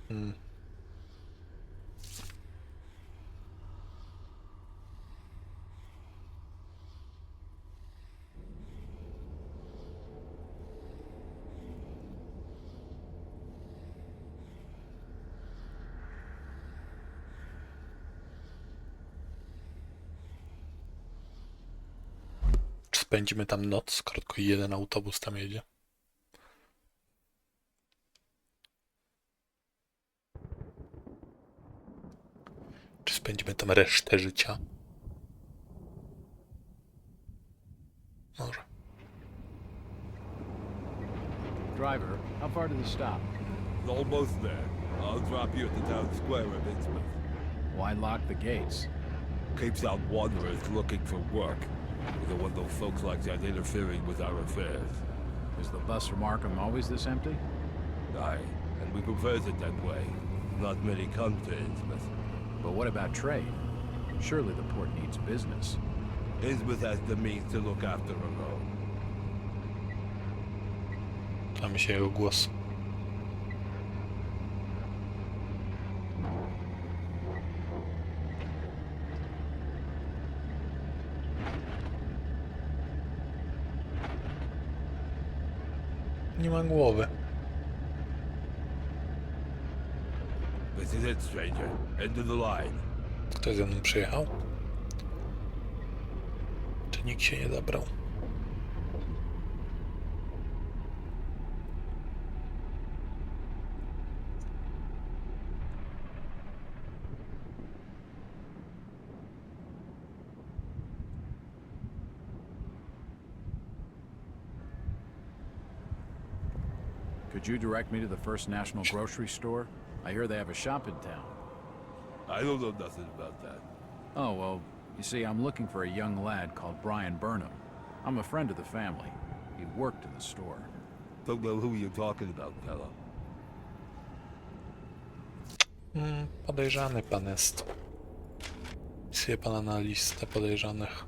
Hmm. Czy spędzimy tam noc, skoro tylko jeden autobus tam jedzie? Czy spędzimy tam resztę życia? Może. Driver, how far to the stop? Almost there. I'll drop you at the town square of Innsmouth. Why lock the gates? Keeps out wanderers looking for work. We don't want those folks like that interfering with our affairs. Is the bus from Arkham always this empty? Aye, and we prefers it that way. Not many come to Innsmouth. But what about trade? Surely the port needs business. Innsmouth has the means to look after her own. Tam się jego głos. Nie ma głowy. This is it, stranger. End of the line. Ktoś ze mną przyjechał? Czy nikt się nie zabrał? Could you direct me to the First National Grocery Store? I hear they have a shop in town. I don't know nothing about that. Oh, well, you see, I'm looking for a young lad called Brian Burnham. I'm a friend of the family. He worked in the store. Don't know who you're talking about, fella. Podejrzany pan jest. Wpisuję pana na listę podejrzanych.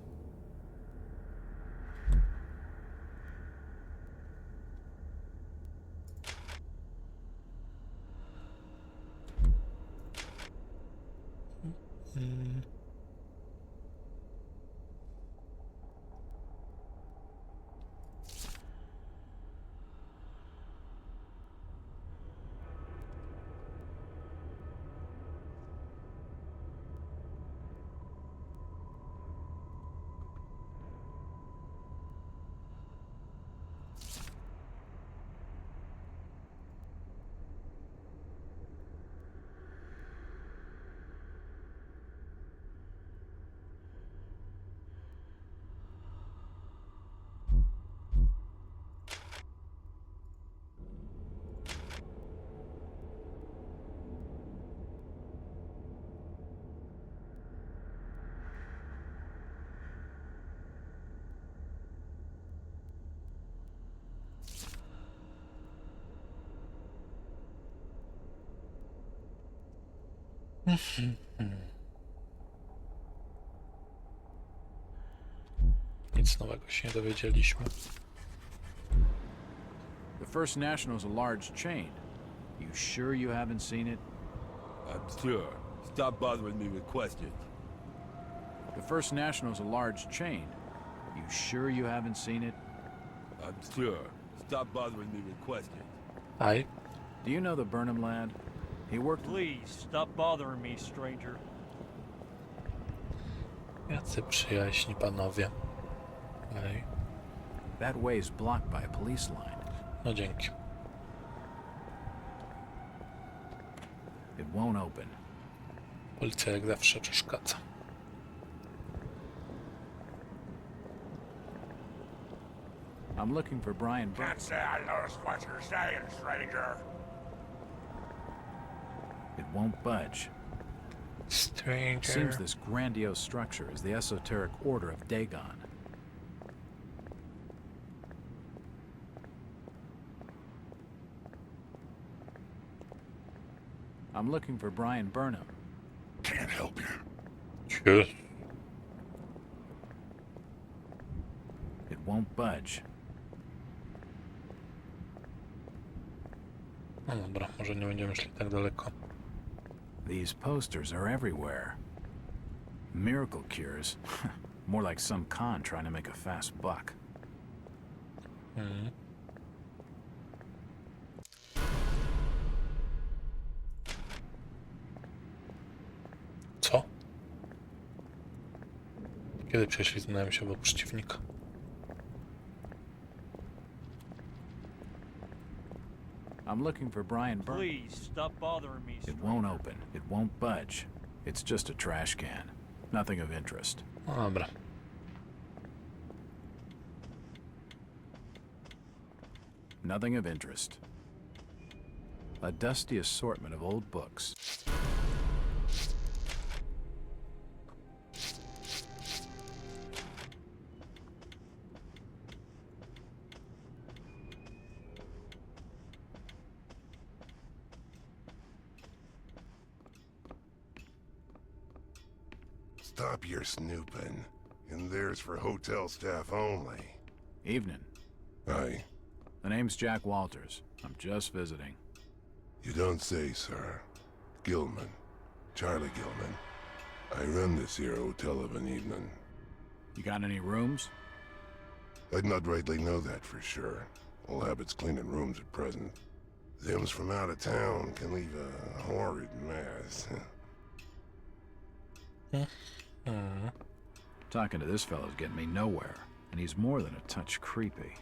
Nic nowego się nie dowiedzieliśmy. The First National is a large chain. You sure you haven't seen it? I'm sure. Stop bothering me with questions. The First National is a large chain. You sure you haven't seen it? I'm sure. Stop bothering me with questions. Aj, Do you know the Burnham lad? He worked... Please, stop bothering me, stranger. jacy przyjaźni panowie. Ej, That way is blocked by a police line. no dzięki. It won't open. Policja jak zawsze przeszkadza. I'm looking for Brian Burnham. Can't say I noticed what you're saying, stranger. It won't budge. Stranger. Seems this grandiose structure is the esoteric order of Dagon. I'm looking for Brian Burnham. Can't help you. Ciu. It won't budge. No dobra, może nie będziemy szli tak daleko. These posters are everywhere. Miracle cures. More like some con trying to make a fast buck. Mhm. Co? Kiedy prześlizgnąłem się obok przeciwnika? I'm looking for Brian Burnham. Please stop bothering me, It stranger. won't open. It won't budge. It's just a trash can. Nothing of interest. No dobra. Nothing of interest. A dusty assortment of old books. Stop your snooping. And there's for hotel staff only. Evening. Aye, The name's Jack Walters. I'm just visiting. you don't say, sir. Gilman. Charlie Gilman. I run this here hotel of an evening. You got any rooms? I'd not rightly know that for sure. All habits cleaning rooms at present. Them's from out of town can leave a horrid mess. Talking to this fellow's getting me nowhere, and he's more than a touch creepy.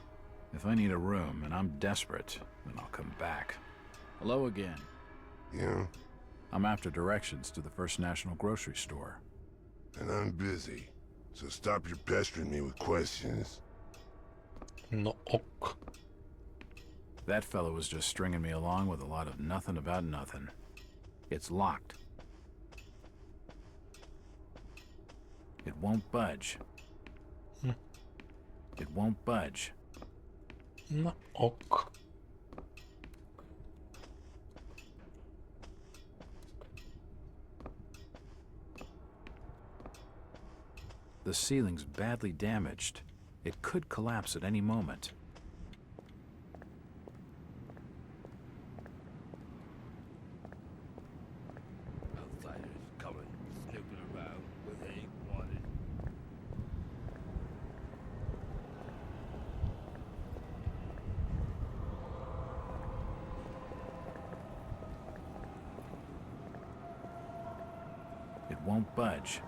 If I need a room and I'm desperate, then I'll come back. Hello again. Yeah, I'm after directions to the First National Grocery Store. and I'm busy. So stop your pestering me with questions. No ok. That fellow was just stringing me along with a lot of nothing about nothing. It's locked. It won't budge. It won't budge. No ok. The ceiling's badly damaged. It could collapse at any moment. Outsiders coming, snooping around when they ain't wanted. It won't budge.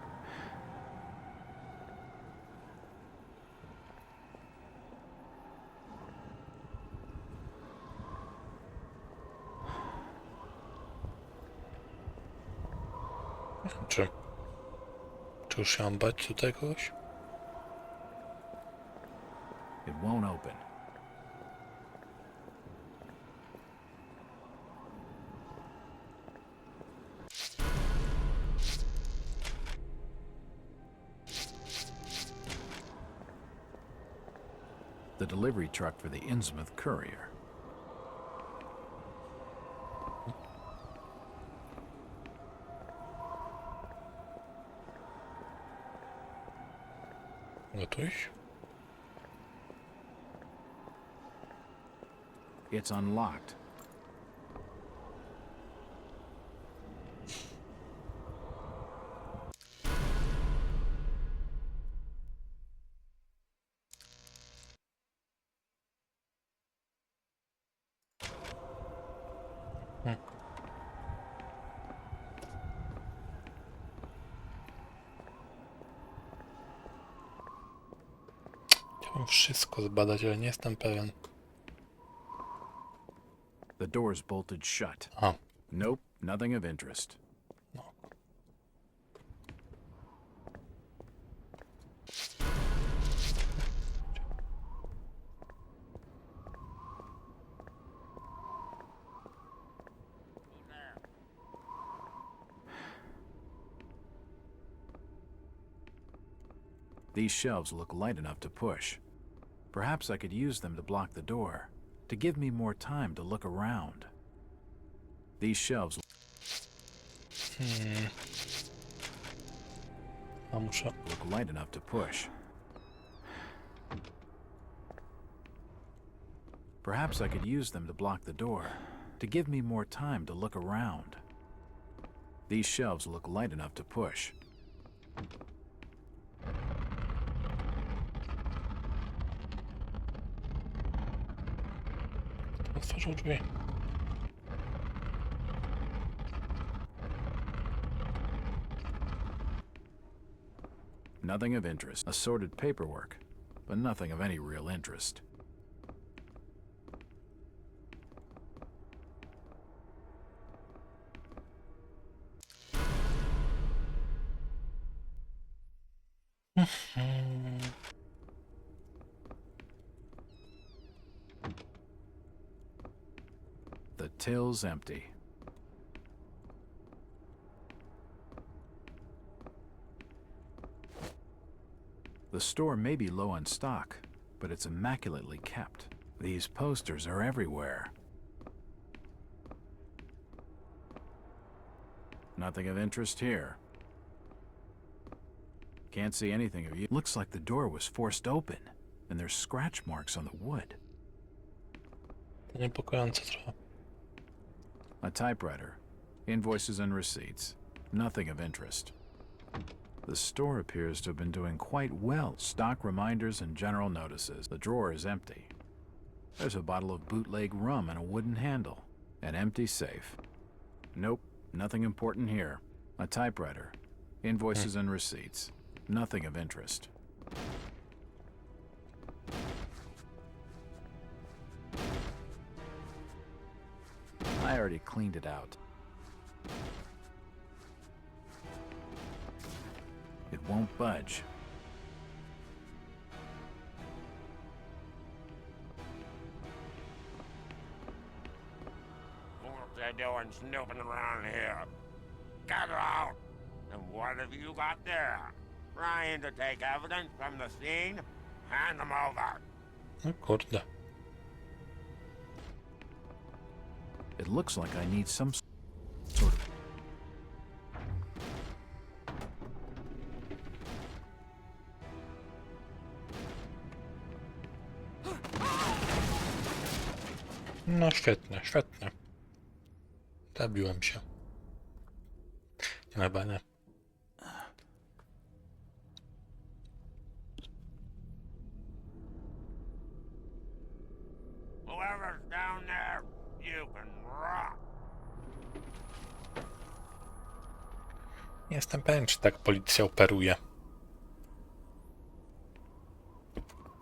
Czy już się mam bać tutaj kogoś? It won't open. The delivery truck for the Innsmouth Courier. Gotuś? It's unlocked. Chciałbym wszystko zbadać, ale nie jestem pewien. The door's bolted shut. A, Nope, nothing of interest. no. These shelves look light enough to push. Perhaps I could use them to block the door, to give me more time to look around. These shelves A muszę... look light enough to push. Perhaps I could use them to block the door, to give me more time to look around. These shelves look light enough to push. Otworzył drzwi. Nothing of interest. Assorted paperwork, but nothing of any real interest. The till's empty. The store may be low on stock, but it's immaculately kept. These posters are everywhere. Nothing of interest here. Can't see anything of you. Looks like the door was forced open, and there's scratch marks on the wood. To niepokojące trochę. A typewriter, invoices and receipts. Nothing of interest. The store appears to have been doing quite well. Stock reminders and general notices. The drawer is empty. There's a bottle of bootleg rum and a wooden handle. An empty safe. Nope, nothing important here. A typewriter, invoices and receipts. Nothing of interest. I already cleaned it out. It won't budge. What they doing snooping around here? Get out! And what have you got there? Trying to take evidence from the scene? Hand them over. No kurde. It looks like I need some sort of... No świetnie, świetnie. Zabiłem się. Nie, chyba nie. Whoever's down there, you can rot. Nie jestem pewien, czy tak policja operuje.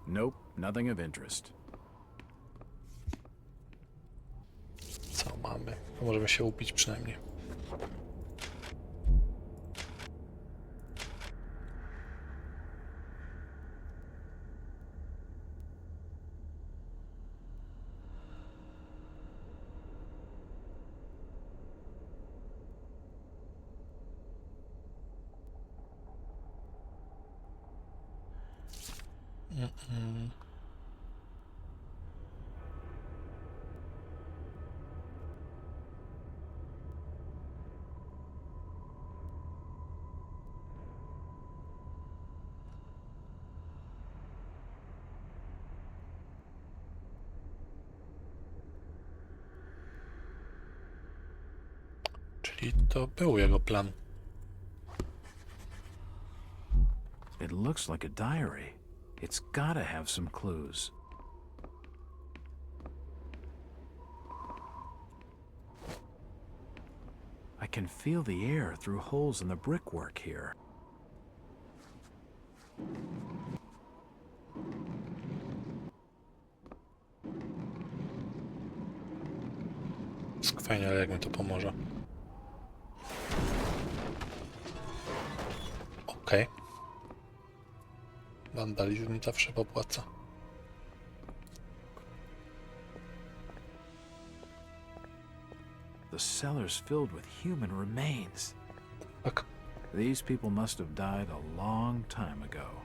Nope, nothing of interest. Co mamy? Możemy się upić przynajmniej. Czyli to był jego plan. It looks like a diary. It's gotta have some clues. I can feel the air through holes in the brickwork here. Fajnie, ale jak mi to pomoże. Okej. Wandalizm zawsze popłaca. The cellar's filled with human remains. Tak. These people must have died a long time ago.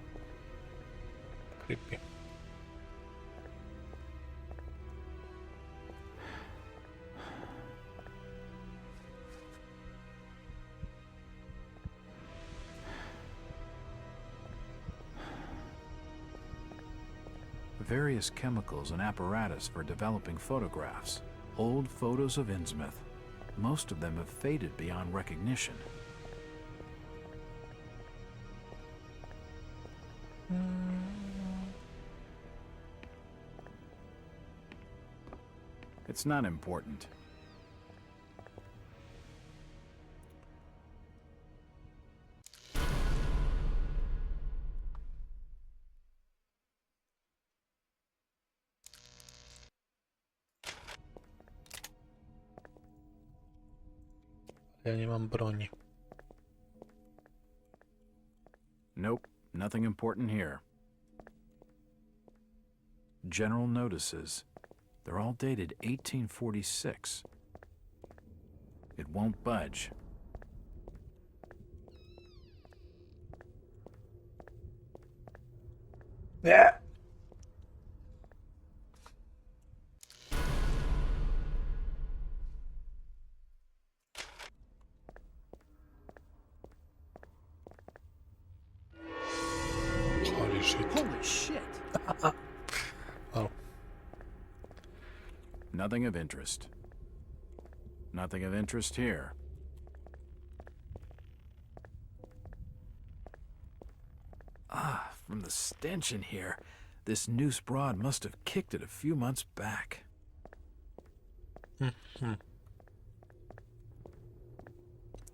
Creepy. Various chemicals and apparatus for developing photographs. Old photos of Innsmouth. Most of them have faded beyond recognition. It's not important. Ja nie mam broni. Nope, nothing important here. General notices. They're all dated 1846. It won't budge. Nie! Holy shit. Holy shit! Oh. Nothing of interest. Nothing of interest here. Ah, from the stench in here, this noose broad must have kicked it a few months back.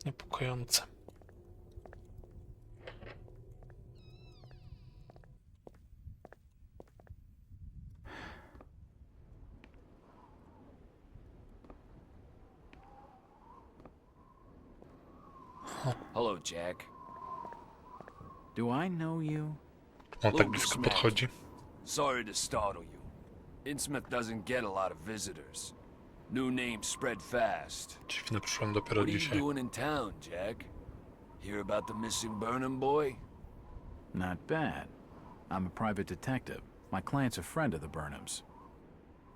Niepokojące. Hello, Jack. Do I know you? On tak blisko podchodzi. Sorry to startle you. Innsmouth doesn't get a lot of visitors. New names spread fast. Dziwne, przyszłem dopiero What are you dzisiaj. doing in town, Jack? Hear about the missing Burnham boy? Not bad. I'm a private detective. My client's a friend of the Burnhams.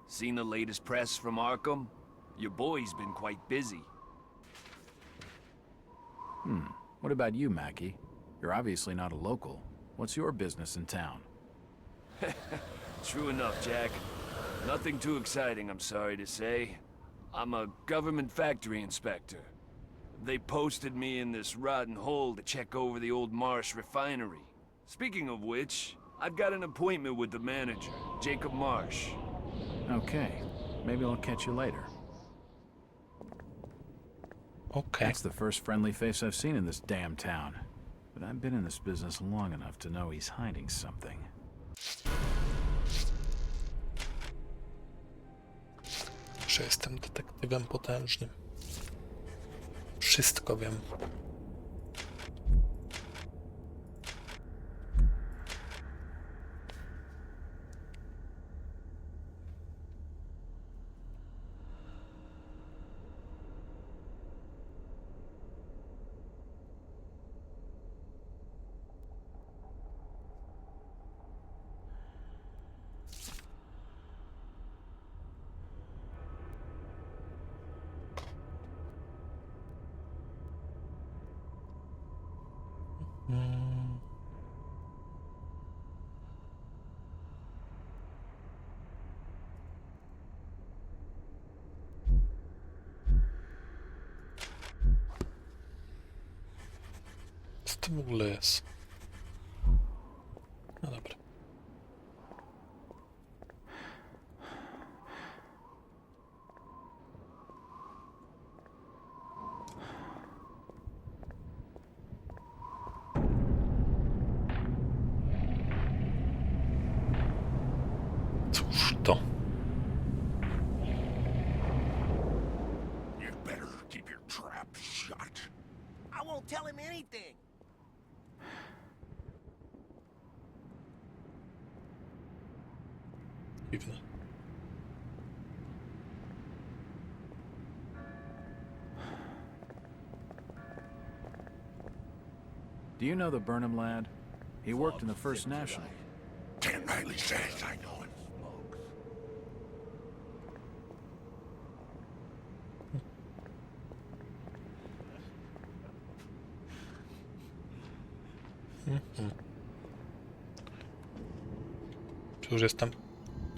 Seen the latest press from Arkham? Your boy's been quite busy. What about you, Mackie? You're obviously not a local. What's your business in town? True enough, Jack. Nothing too exciting, I'm sorry to say. I'm a government factory inspector. They posted me in this rotten hole to check over the old Marsh refinery. Speaking of which, I've got an appointment with the manager, Jacob Marsh. Okay, maybe I'll catch you later. Okej. That's the first friendly face I've seen in this damn town. But I've been in this business long enough to know he's hiding something. Że jestem detektywem potężnym. Wszystko wiem. Co to w ogóle jest? No dobra. Cóż to? You better keep your trap shut. I won't tell him anything. Dziwne. Do you know the Burnham lad? He worked in the First National. Ken Riley says I know him. Czy już jestem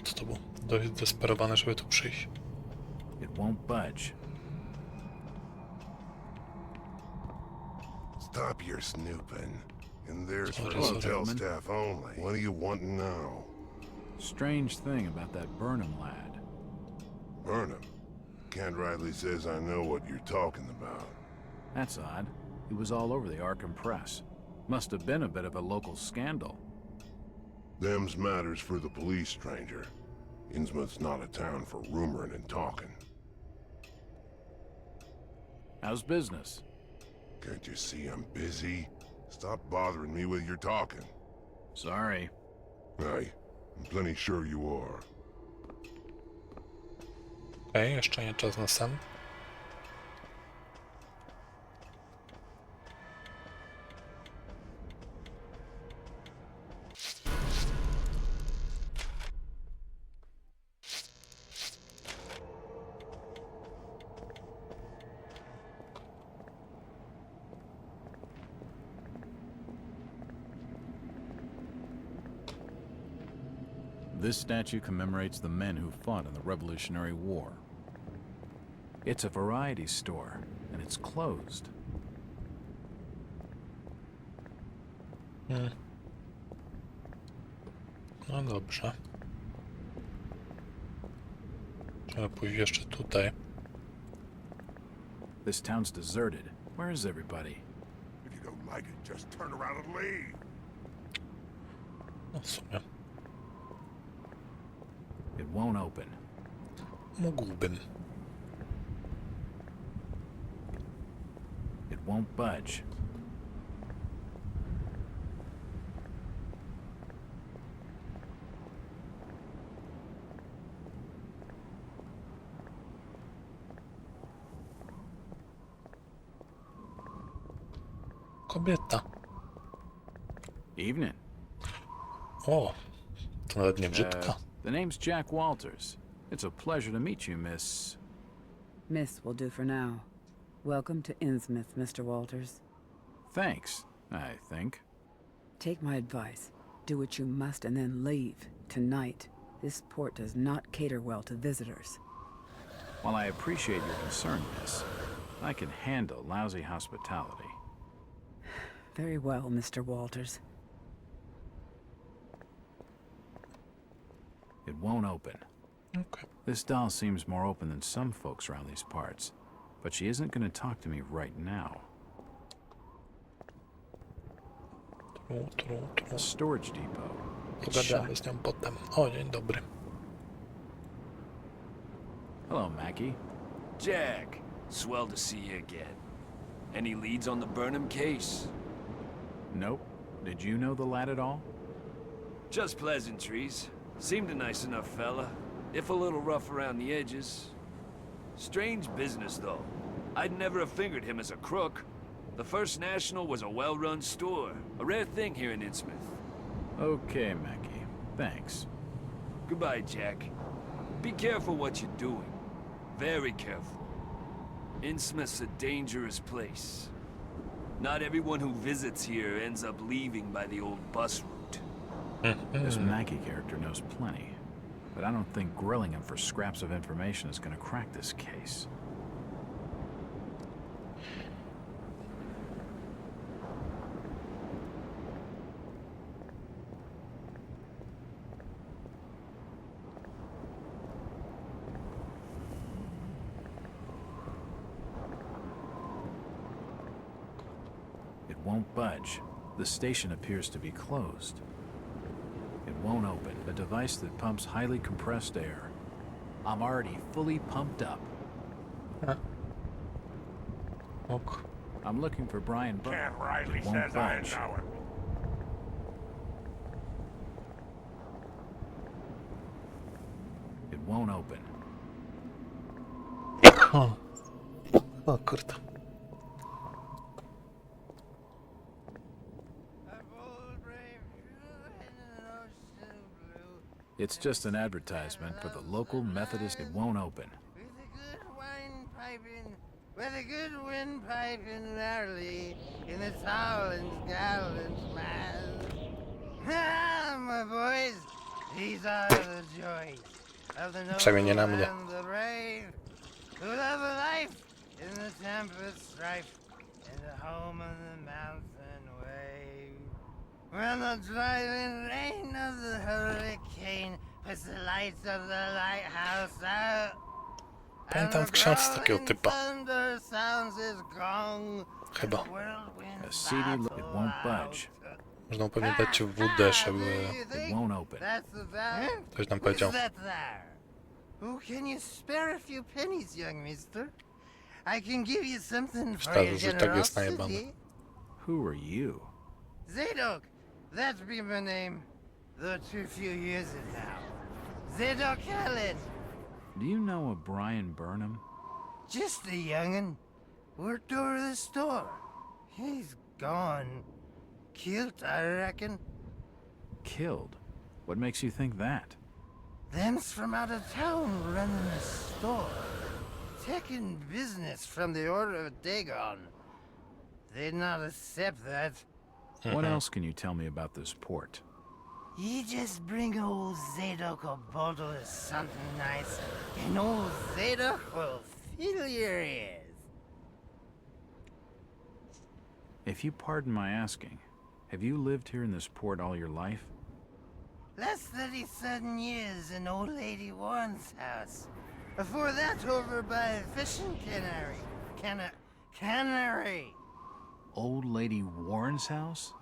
z tobą dość zdesperowany, żeby tu przyjść? It won't budge. Stop your snooping. And there's for What is it, hotel gentlemen? staff only. What do you want now? Strange thing about that Burnham lad. Burnham. Kent Riley says I know what you're talking about. That's odd. He was all over the Arkham press. Must have been a bit of a local scandal. Them's matters for the police, stranger. Innsmouth's not a town for rumoring and talking. How's business? Can't you see I'm busy? Stop bothering me with your talking. Sorry. Aye, I'm plenty sure you are. Okej, jeszcze nie czas na sen. This statue commemorates the men who fought in the Revolutionary War. It's a variety store, and it's closed. No dobrze. Trzeba pójść jeszcze tutaj. This town's deserted. Where is everybody? If you don't like it, just turn around and leave. No w sumie. It won't open. Mógłbym. It won't budge. Kobieta. Evening. O, to nawet nie brzydka. The name's Jack Walters. It's a pleasure to meet you, Miss... Miss will do for now. Welcome to Innsmouth, Mr. Walters. Thanks, I think. Take my advice. Do what you must and then leave. Tonight. This port does not cater well to visitors. While I appreciate your concern, Miss, I can handle lousy hospitality. Very well, Mr. Walters. It won't open. Okej. This doll seems more open than some folks around these parts, but she isn't going to talk to me right now. A storage depot. It's shut. Pogadamy z nią potem. O, dzień dobry. Hello, Mackie. Jack, swell to see you again. Any leads on the Burnham case? Nope. Did you know the lad at all? Just pleasantries. Seemed a nice enough fella, if a little rough around the edges. Strange business, though. I'd never have fingered him as a crook. The First National was a well-run store, a rare thing here in Innsmouth. Okay, Mackie. Thanks. Goodbye, Jack. Be careful what you're doing. Very careful. Innsmouth's a dangerous place. Not everyone who visits here ends up leaving by the old bus route. This Mackie character knows plenty, but I don't think grilling him for scraps of information is going to crack this case. It won't budge. The station appears to be closed. It won't open. A device that pumps highly compressed air. I'm already fully pumped up. Ok. I'm looking for Brian Kent Burke. Riley It won't says I budge. know it. It won't open. O. O kurde. It's just an advertisement for the local Methodist. It won't open. With a good wine piping, with a good wind piping early in the tall and gallant man. Ah, my boys, these are the joys of the Przynajmniej nie na noble mnie. and the brave. rampant strife in the home of the mountain wave. When the driving rain of the hurricane puts the lights of the lighthouse out. Pamiętam w książce takiego typa. Thunder sounds his gong. Chyba. A CD, it won't budge. Można pewnie dać w WD, żeby It won't open. ktoś nam powiedział. Oh, can you spare a few pennies, young mister? I can give you something for Myślałem, your że tak jest najebany. generosity. Who are you? Zadok, that be my name, though too few years it now. Zadok Allen, Do you know a Brian Burnham? just a young'un. Worked over the store. He's gone. Killed, I reckon. Killed? What makes you think that? Them's from out of town running the store. Taking business from the Order of Dagon. They'd not accept that. What else can you tell me about this port? You just bring old Zadok a bottle of something nice, and old Zadok will fill your ears. If you pardon my asking, have you lived here in this port all your life? Last 37 years in old lady Warren's house. Before that, over by fishing cannery. Old Lady Warren's house?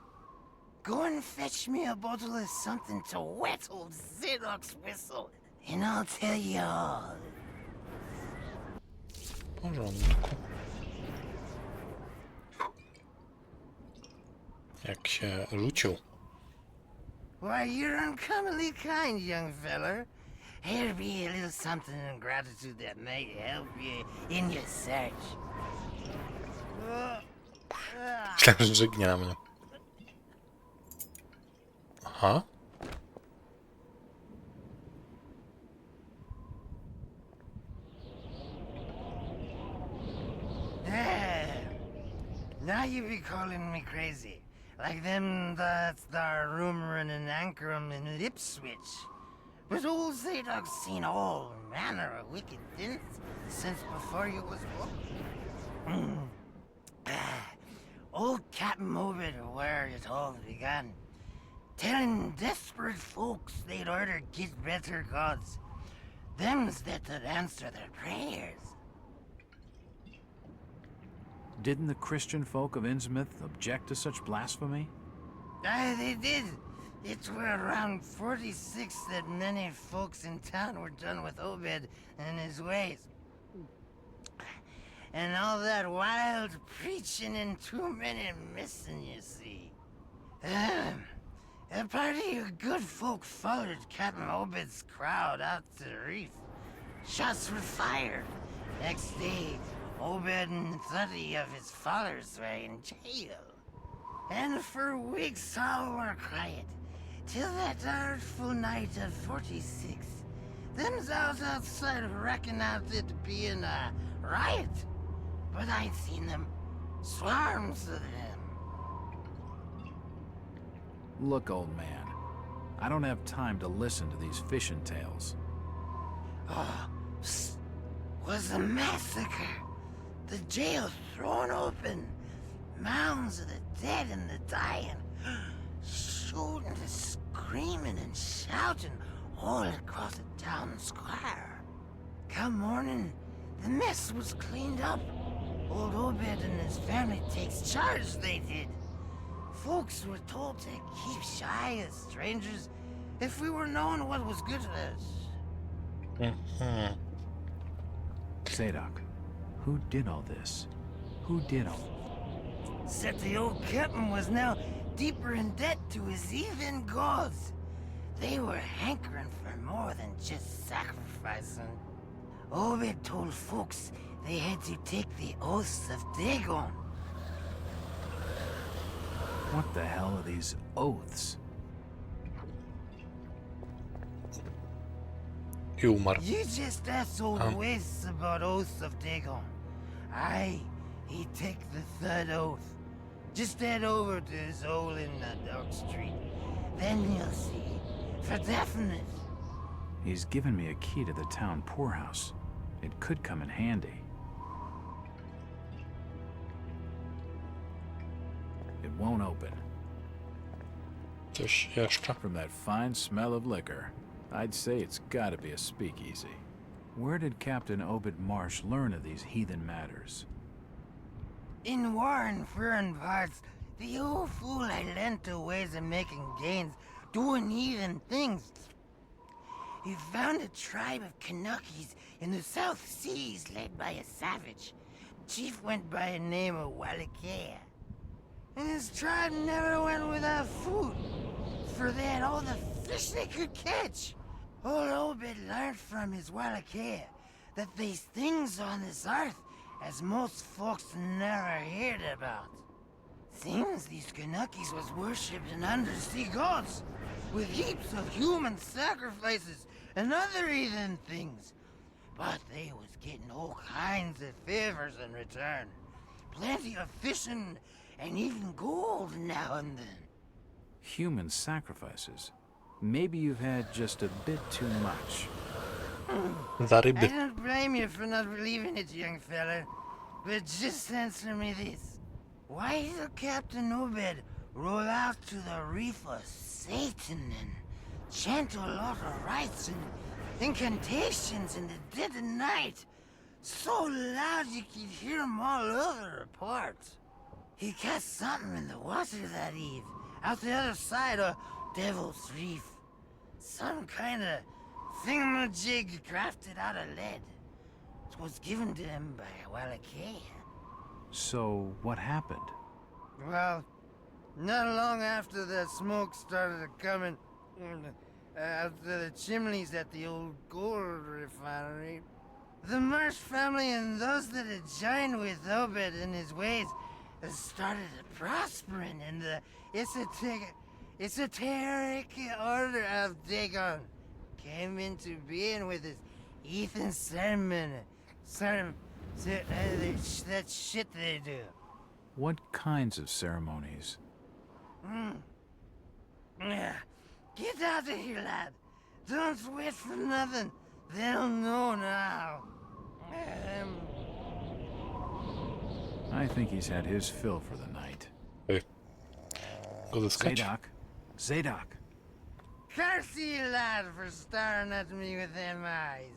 Go and fetch me a bottle of something to wet old Zadok's whistle, and I'll tell you all. W porządku. Jak się rzucił. Why, you're uncommonly kind, young feller. Here be a little something in gratitude that may help you in your search. Myślałem, że żegnie na mnie. Aha. Now you be calling me crazy. Like them that's there rumoring in Ankrum and Ipswich. But old Zadok's seen all manner of wicked things since before you was born. Old Captain Obed where it all began. Telling desperate folks they'd order get better gods. Them's that would answer their prayers. Didn't the Christian folk of Innsmouth object to such blasphemy? Aye, they did. It were around 46 that many folks in town were done with Obed and his ways. And all that wild preaching and too many missing, you see. A party of good folk followed Captain Obed's crowd out to the reef. Shots were fired. Next day, Obed and 30 of his followers were in jail. And for weeks all were quiet, till that artful night of 46. Them's out outside reckon out it being a riot. But I'd seen them, swarms of them. Look, old man, I don't have time to listen to these fishing tales. Oh, psst, was a massacre. The jail thrown open. Mounds of the dead and the dying. Shooting and screaming and shouting all across the town square. Come morning, the mess was cleaned up. Old Obed and his family takes charge, they did. Folks were told to keep shy of strangers if we were knowing what was good for us. Zadok, who did all this? Who did all? Said the old captain was now deeper in debt to his heathen gods. They were hankering for more than just sacrificing. Obed told folks they had to take the oaths of Dagon. What the hell are these oaths? I umarł. You just asked old Wes about oaths of Dagon. Aye, he take the third oath. Just head over to his hole in the Dark Street. Then you'll see, for definite. He's given me a key to the town poorhouse. It could come in handy. It won't open. Coś jeszcze? From that fine smell of liquor, I'd say it's gotta be a speakeasy. Where did Captain Obed Marsh learn of these heathen matters? In warren foreign parts, the old fool I lent to ways of making gains, doing heathen things. He found a tribe of Canuckies in the South Seas led by a savage. Chief went by a name of Wallachia. And his tribe never went without food, for they had all the fish they could catch. Old Obed learned from his Wallachia that there's things on this earth as most folks never heard about. Seems these Canuckies was worshipped in undersea gods, with heaps of human sacrifices and other heathen things. But they was getting all kinds of favors in return. Plenty of fishing and even gold now and then. Human sacrifices. Maybe you've had just a bit too much. Za I ryby. don't blame you for not believing it, young fella. But just answer me this. Why did Captain Obed roll out to the reef of Satan and chant a lot of rites and incantations in the dead of night? So loud you could hear 'em all over the parts. He cast something in the water that eve, out the other side of Devil's Reef. Some kind of thingamajig crafted out of lead. It was given to him by Wallachia. So, what happened? Well, not long after the smoke started coming out of the chimneys at the old gold refinery, the Marsh family and those that had joined with Obed in his ways started prospering in the esoteric order of Dagon. Came into being with his heathen that shit they do. What kinds of ceremonies? Yeah. Get out of here, lad. Don't wait for nothing. They'll know now. I think he's had his fill for the night. Go zyskać? Zadok. Zadok. Curse you, lad, for staring at me with them eyes.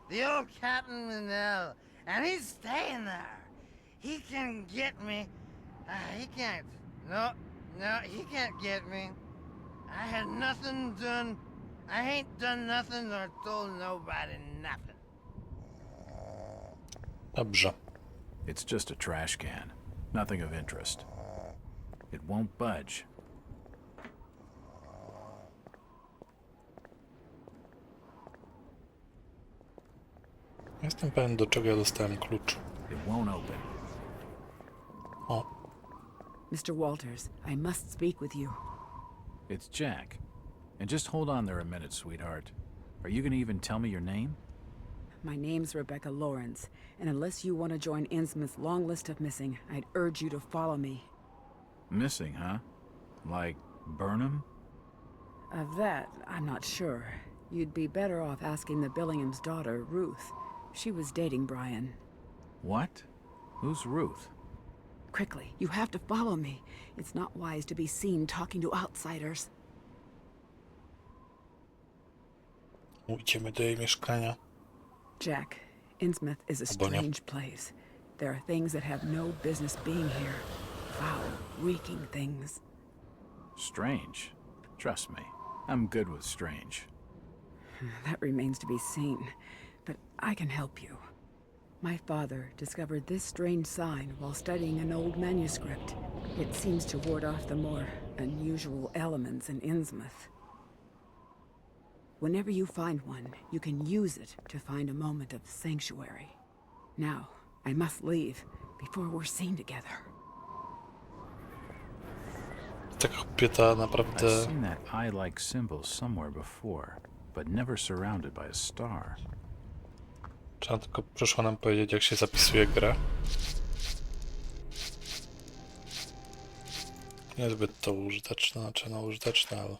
The old Captain Manel, and he's staying there. He can get me. He can't. No, he can't get me. I had nothing done. I ain't done nothing or told nobody nothing. Dobrze. It's just a trash can. Nothing of interest. It won't budge. Jestem pewien, do czego ja dostałem klucz. It won't open. O, Mr. Walters, I must speak with you. It's Jack. And just hold on there a minute, sweetheart. Are you gonna even tell me your name? My name's Rebecca Lawrence, and unless you want to join Innsmouth's long list of missing, I'd urge you to follow me. Missing, huh? Like Burnham? Of that, I'm not sure. You'd be better off asking the Billingham's daughter, Ruth. She was dating Brian. What? Who's Ruth? Quickly, you have to follow me. It's not wise to be seen talking to outsiders. idziemy do jej mieszkania. Jack, Innsmouth is a strange place. There are things that have no business being here. Foul, reeking things. Strange. Trust me, I'm good with strange. That remains to be seen, but I can help you. My father discovered this strange sign while studying an old manuscript. It seems to ward off the more unusual elements in Innsmouth. Whenever you find one, you can use it to find a moment of sanctuary. Now, I must leave before we're seen together. Ta kobieta I've naprawdę... seen that eye-like symbol somewhere before, but never surrounded by a star. Trzeba tylko przyszło nam powiedzieć, jak się zapisuje grę. Niezbyt to użyteczne, znaczy no użyteczne, ale...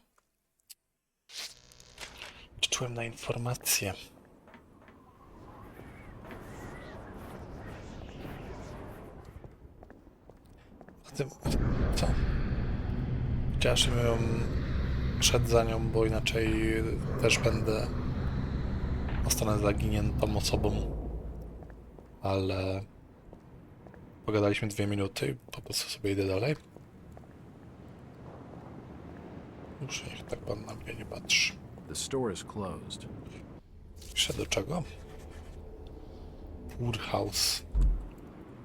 Liczyłem na informacje. A ty... Co? Chociaż ją szedł za nią, bo inaczej też będę zostanę zaginiętą osobą. Ale pogadaliśmy 2 minuty i po prostu sobie idę dalej. Już niech tak pan na mnie nie patrzy. The store is closed. Piszę do czego? Poorhouse.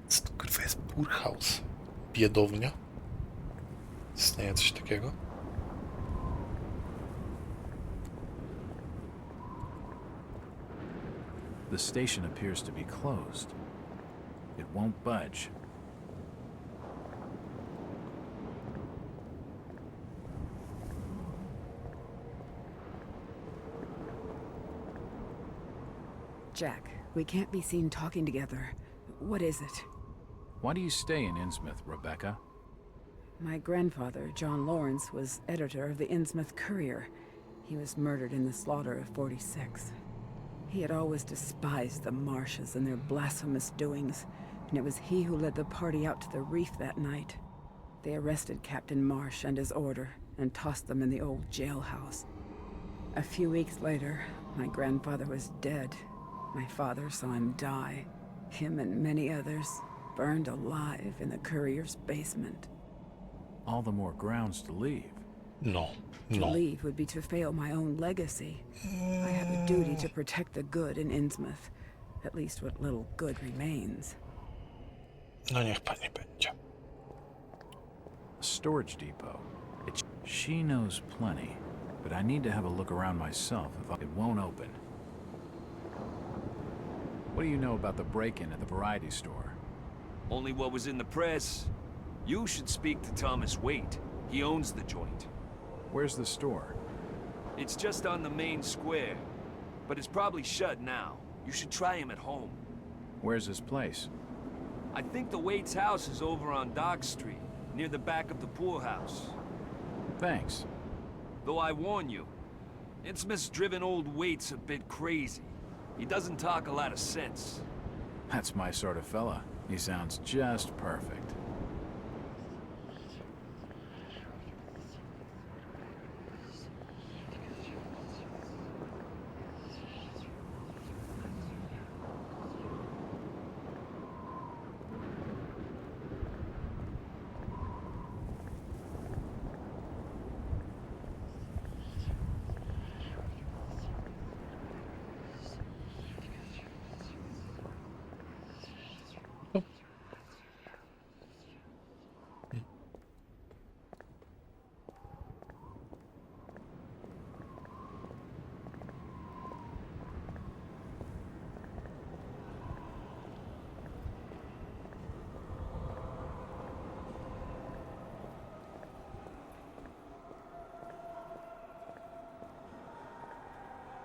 Co to kurwa jest poorhouse? Biedownia? Istnieje coś takiego? The station appears to be closed. It won't budge. Jack, we can't be seen talking together. What is it? Why do you stay in Innsmouth, Rebecca? My grandfather, John Lawrence, was editor of the Innsmouth Courier. He was murdered in the slaughter of 46. He had always despised the Marshes and their blasphemous doings, and it was he who led the party out to the reef that night. They arrested Captain Marsh and his order, and tossed them in the old jailhouse. A few weeks later, my grandfather was dead. My father saw him die. Him and many others, burned alive in the Courier's basement. All the more grounds to leave. No, To no. leave would be to fail my own legacy. I have a duty to protect the good in Innsmouth. At least what little good remains. No niech pani będzie. A storage depot. She knows plenty, but I need to have a look around myself it won't open. What do you know about the break-in at the variety store? Only what was in the press. You should speak to Thomas Waite. He owns the joint. Where's the store? It's just on the main square, but it's probably shut now. You should try him at home. Where's his place? I think the Waite's house is over on Dock Street, near the back of the poorhouse. Thanks. Though I warn you, Innsmouth's driven old Waite's a bit crazy. He doesn't talk a lot of sense. That's my sort of fella. He sounds just perfect.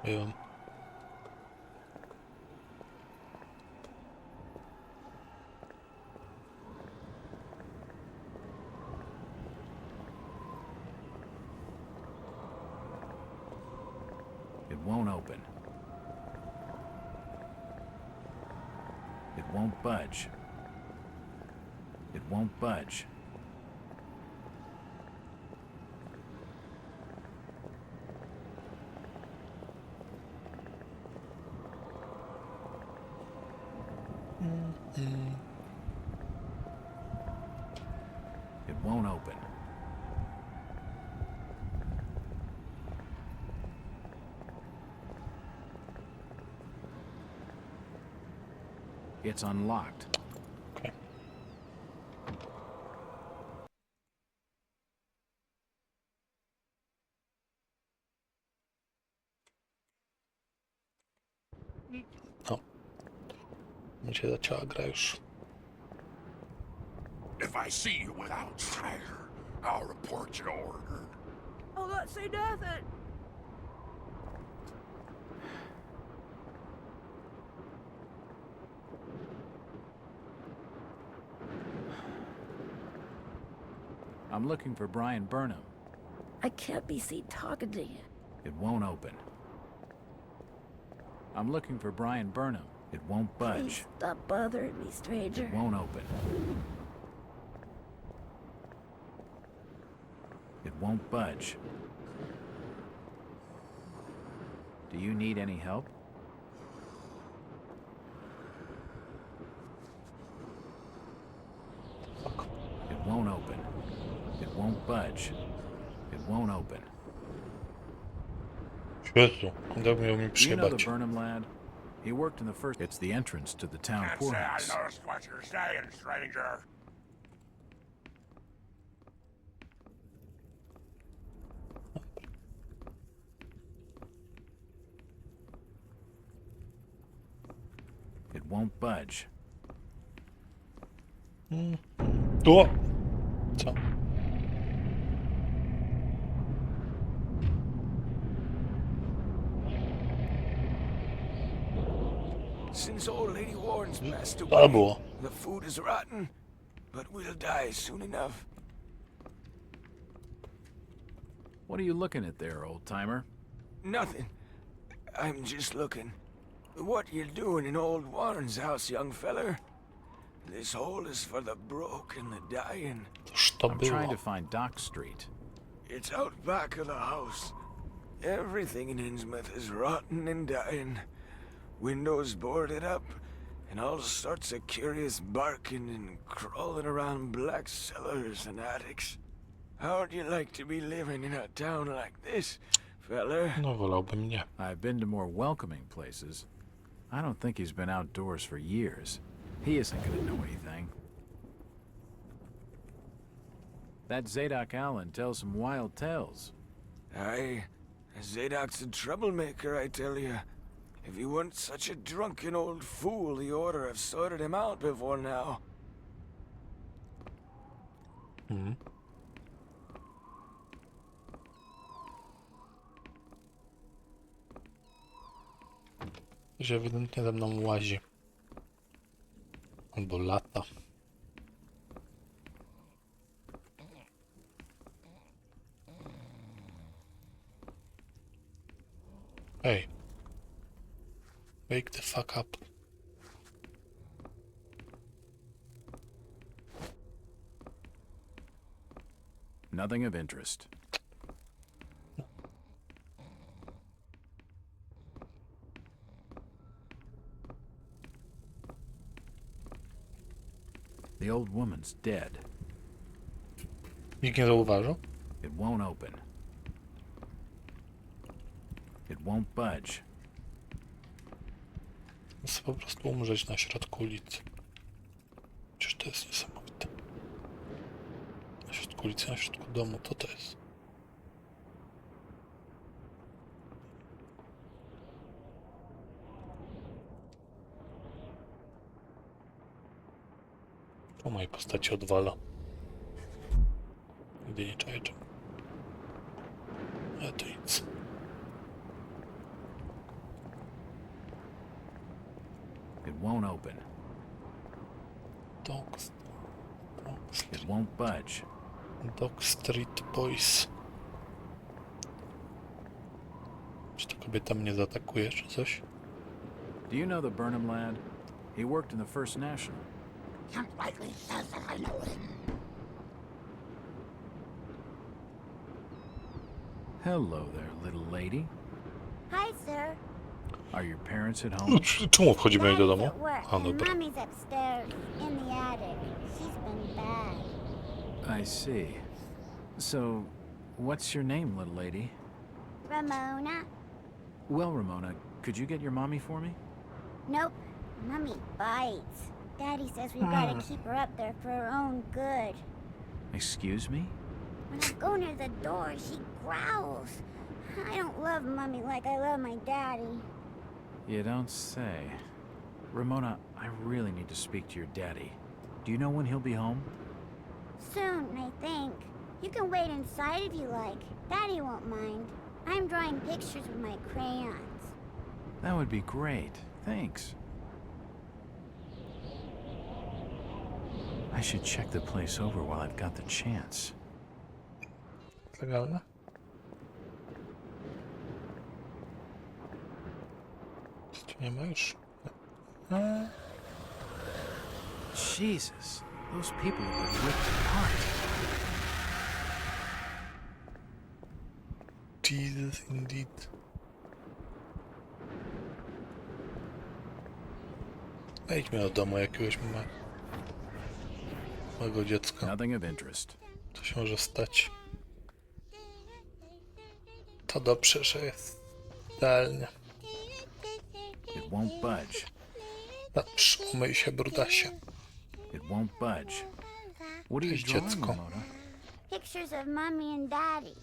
Byłem. It won't open. It won't budge. It won't budge. It won't open. It's unlocked. Okay. O. Mi się zacięła gra już. If I see you without treasure, I'll report you ordered. I'll not say nothing. I'm looking for Brian Burnham. I can't be seen talking to you. It won't open. I'm looking for Brian Burnham. It won't budge. Please stop bothering me, stranger. It won't open. It won't budge. Do you need any help? It won't open. It won't budge. It won't open. Jezu, udało mi Do you know the przyjebać. Burnham lad? He worked in the first... It's the entrance to the town Can't say I poorhouse. noticed what you're saying, stranger. It won't budge. O! Co? Since old Lady Warren's passed To away, było. the food is rotten, but we'll die soon enough. What are you looking at there, old-timer? Nothing. I'm just looking. What you doing in old Warren's house, young feller? This hole is for the broke and the dying. Toż to I'm trying było. to find Dock Street. It's out back of the house. Everything in Innsmouth is rotten and dying. Windows boarded up, and all sorts of curious barking and crawling around black cellars and attics. How'd you like to be living in a town like this, feller? No wolałbym nie. I've been to more welcoming places. I don't think he's been outdoors for years. He isn't gonna know anything. That Zadok Allen tells some wild tales. Aye, Zadok's a troublemaker, I tell you. If he weren't such a drunken old fool, he ought to have sorted him out before now. Ktoś ewidentnie ze mną łazi. Albo lata. Ej. Wake the fuck up. Nothing of interest. The old woman's dead. Nikt nie zauważył? It won't open. It won't budge. Chcę po prostu umrzeć na środku ulicy. Przecież to jest niesamowite. Na środku ulicy, na środku domu, to jest. Po mojej postaci odwala. Nigdy nie czaję czemu. Ale to nic. It won't open. It won't budge. Dog Street Boys. Czy ta kobieta mnie zaatakuje, czy coś? Do you know the Burnham lad? He worked in the First National. Sounds likely says that I know him. Hello there, little lady. Hi, sir. Are your parents at home? Czemu wchodzimy jej do Daddy's domu? at work, A, and dobra. Mommy's upstairs in the attic. She's been bad. I see. So, what's your name, little lady? Ramona? Well, Ramona, could you get your mommy for me? Nope. Mommy bites. Daddy says we've got to keep her up there for her own good. Excuse me? When I go near the door, she growls. I don't love Mommy like I love my daddy. You don't say. Ramona, I really need to speak to your daddy. Do you know when he'll be home? Soon, I think. You can wait inside if you like. Daddy won't mind. I'm drawing pictures with my crayons. That would be great. Thanks. I should check the place over while I've got the chance. Legalne? Tu nie ma już. Jesus, those people have been ripped apart. Jesus, indeed. Wejdźmy do domu jakiegoś małego dziecka. Nothing of interest. To się może stać. To dobrze, że jest idealnie. It won't budge. Dobrze, umyj się, brudasie. It won't budge. What are you Cześć, drawing, dziecko. Ramona? Pictures of Mommy and Daddy.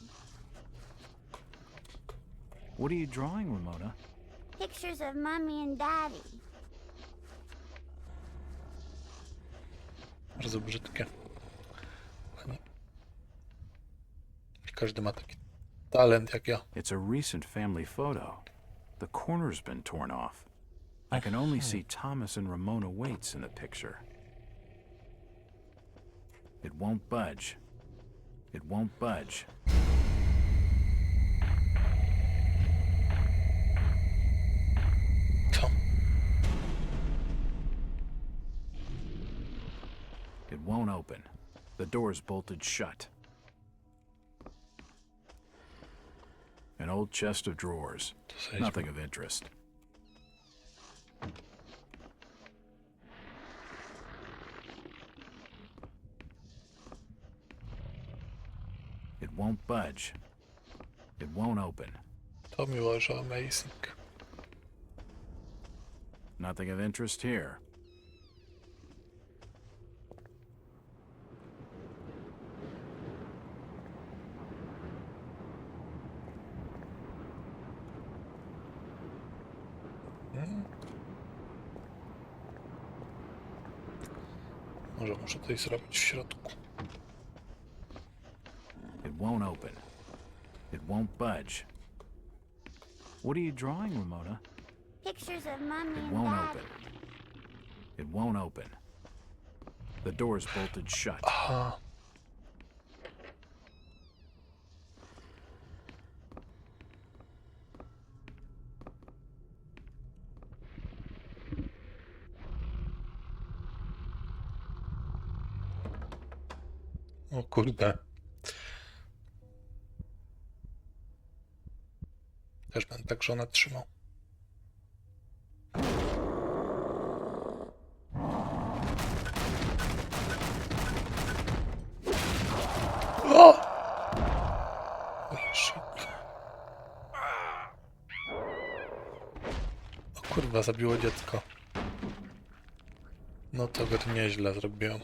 What are you drawing, Ramona? Pictures of Mommy and Daddy. Bardzo brzydkie. Ładnie. Nie każdy ma taki talent jak ja. It's a recent family photo. The corner's been torn off. I can only see Thomas and Ramona Waits in the picture. It won't budge. It won't budge. Co? It won't open. The door's bolted shut. An old chest of drawers. To zejdźmy. Nothing of interest. It won't budge. It won't open. To miło, że amazing. Nothing of interest here. Może muszę coś zrobić w środku. It won't open. It won't budge. What are you drawing, Ramona? Pictures of Mommy It and won't Daddy. open. It won't open. The door's bolted shut. Aha. O kurde. Też będę tak żonę trzymał. O! Shit. O kurwa, zabiło dziecko. No to go nieźle zrobiłem.